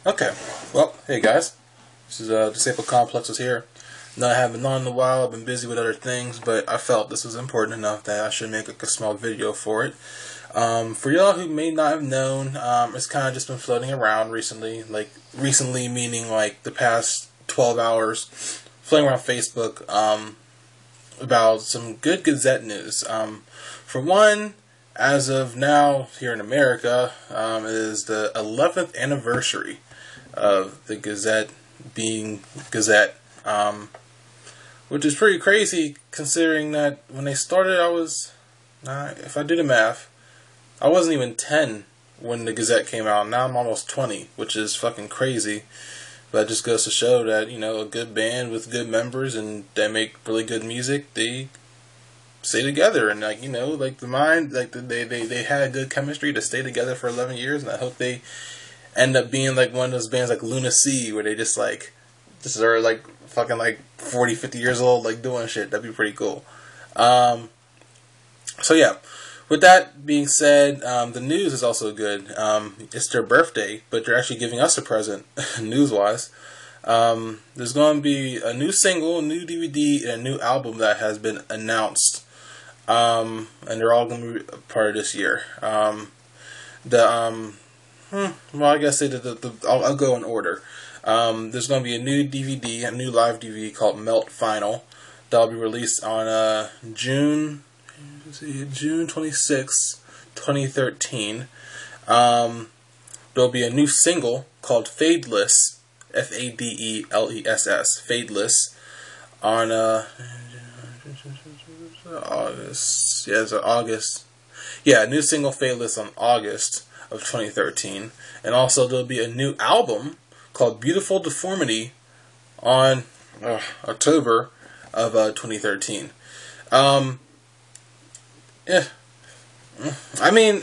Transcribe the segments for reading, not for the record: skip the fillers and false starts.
Okay, well, hey guys, this is Disabled Complexes here. No, I haven't been on in a while, I've been busy with other things, but I felt this was important enough that I should make a small video for it. For y'all who may not have known, it's kind of just been floating around recently, recently meaning like the past 12 hours, floating around Facebook, about some good Gazette news. For one, as of now, here in America, it is the 11th anniversary of the Gazette being Gazette, which is pretty crazy considering that when they started I was, if I do the math, I wasn't even 10 when the Gazette came out. Now I'm almost 20, which is fucking crazy. But it just goes to show that, you know, a good band with good members and they make really good music, they stay together. And, like, you know, like the mind, like they had a good chemistry to stay together for 11 years. And I hope they end up being like one of those bands like Luna Sea, where they just are like fucking like 40, 50 years old, like doing shit. That'd be pretty cool. So yeah. With that being said, the news is also good. It's their birthday, but they're actually giving us a present, news-wise. There's going to be a new single, a new DVD, and a new album that has been announced. And they're all going to be part of this year. Well, I guess I'll go in order. There's going to be a new DVD, a new live DVD called Melt Final. That'll be released on June 26, 2013. There'll be a new single called Fadeless, Fadeless, Fadeless, on August. Yeah, it's August. Yeah, a new single, Fadeless, on August of 2013. And also there'll be a new album called Beautiful Deformity on October of 2013. Yeah. I mean,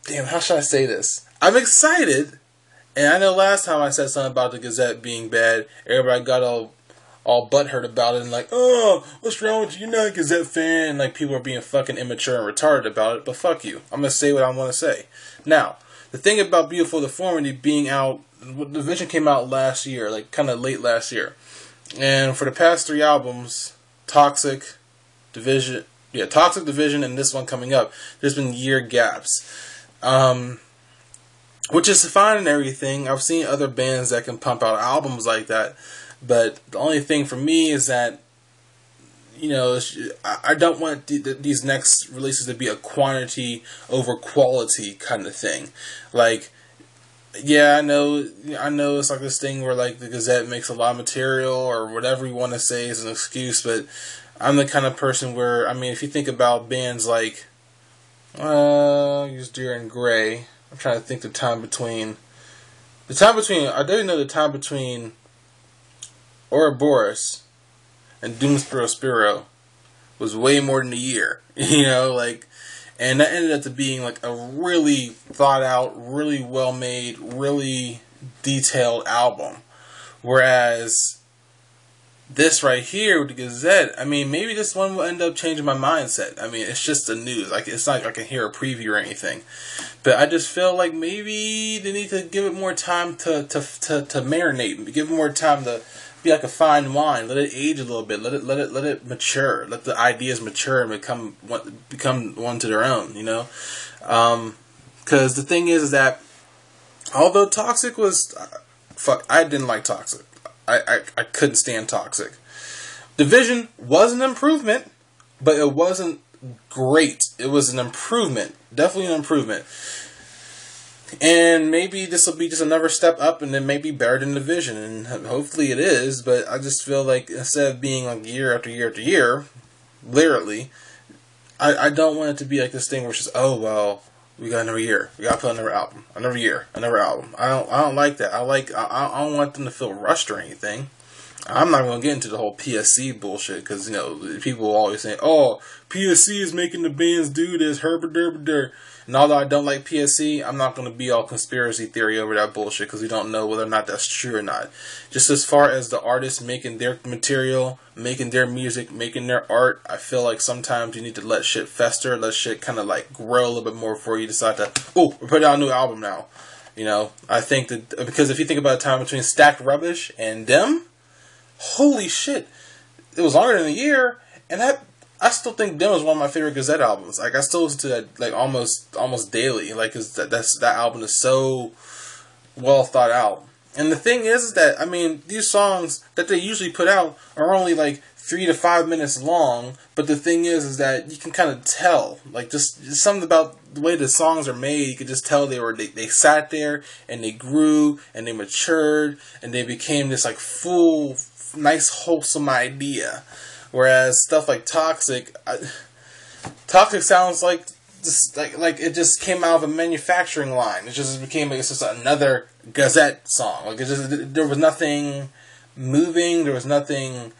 damn, how should I say this? I'm excited, and I know last time I said something about the Gazette being bad, everybody got all butthurt about it, and like, oh, what's wrong with you? You're not a Gazette fan, and like people are being fucking immature and retarded about it, but fuck you. I'm gonna say what I want to say. Now, the thing about Beautiful Deformity being out, the Vision came out last year, like kind of late last year, and for the past 3 albums, Toxic Division, and this one coming up, there's been year gaps, which is fine and everything. I've seen other bands that can pump out albums like that, but the only thing for me is that, you know, I don't want these next releases to be a quantity over quality kind of thing. Like, yeah, I know it's like this thing where like the Gazette makes a lot of material or whatever you want to say is an excuse, but I'm the kind of person where, I mean, if you think about bands like, use Deer and Gray. I'm trying to think I don't even know the time between Ouroboros and Doomspiro Spiro was way more than a year, you know, like, and that ended up to being like a really thought out, really well made, really detailed album. Whereas this right here with the Gazette, I mean, maybe this one will end up changing my mindset. I mean, it's just the news. Like, it's not like I can hear a preview or anything. But I just feel like maybe they need to give it more time to marinate. Give it more time to be like a fine wine. Let it age a little bit. Let it mature. Let the ideas mature and become one to their own, you know? Because the thing is that although Toxic was... I didn't like Toxic. I couldn't stand Toxic. Division was an improvement, but it wasn't great. It was an improvement. Definitely an improvement. And maybe this will be just another step up, and then maybe better than Division, and hopefully it is, but I just feel like instead of being like year after year after year, literally, I don't want it to be like this thing where it's just, oh, well, we got another year. We got to put another album. Another year. Another album. I don't like that. I don't want them to feel rushed or anything. I'm not going to get into the whole PSC bullshit, because, you know, people always say, oh, PSC is making the bands do this, herba-derba-der. And although I don't like PSC, I'm not going to be all conspiracy theory over that bullshit, because we don't know whether or not that's true or not. Just as far as the artists making their material, making their music, making their art, I feel like sometimes you need to let shit fester, let shit kind of like grow a little bit more before you decide to, oh, we're putting out a new album now. You know, I think that, because if you think about the time between Stacked Rubbish and them, holy shit, it was longer than a year, and I still think Dem is one of my favorite GazettE albums. Like, I still listen to that like almost daily. Like, 'cause that album is so well thought out. And the thing is that, I mean, these songs that they usually put out are only like 3 to 5 minutes long. But the thing is that you can kind of tell, like, just something about the way the songs are made. You could just tell they sat there and they grew and they matured and they became this like full, nice, wholesome idea. Whereas stuff like Toxic sounds like just like it just came out of a manufacturing line. It just became, it's just another GazettE song. Like, there was nothing moving. There was nothing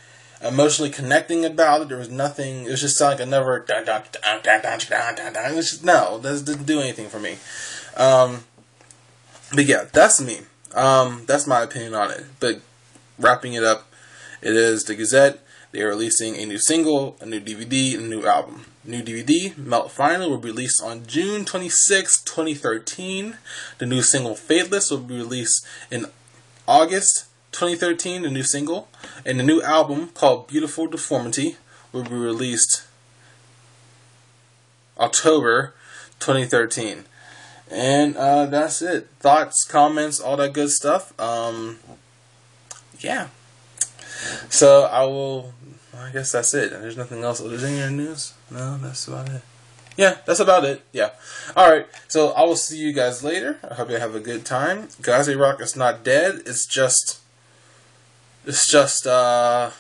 emotionally connecting about it. There was nothing. It was just like another. It was just, no, that didn't do anything for me. But yeah, that's me. That's my opinion on it. But wrapping it up, it is the GazettE. They are releasing a new single, a new DVD, and a new album. New DVD, Melt Finally, will be released on June 26, 2013. The new single, Fateless, will be released in August 2013, the new single. And the new album, called Beautiful Deformity, will be released October 2013. And that's it. Thoughts, comments, all that good stuff. Yeah. So I guess that's it. There's nothing else. Is there any other news? No, that's about it. Yeah, that's about it. Yeah. Alright, so I will see you guys later. I hope you have a good time. GazettE Rock is not dead. It's just it's not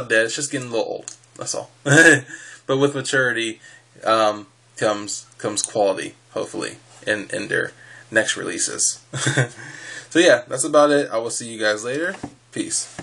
dead. It's just getting a little old. That's all. But with maturity comes quality, hopefully, in their next releases. So yeah, that's about it. I will see you guys later. Peace.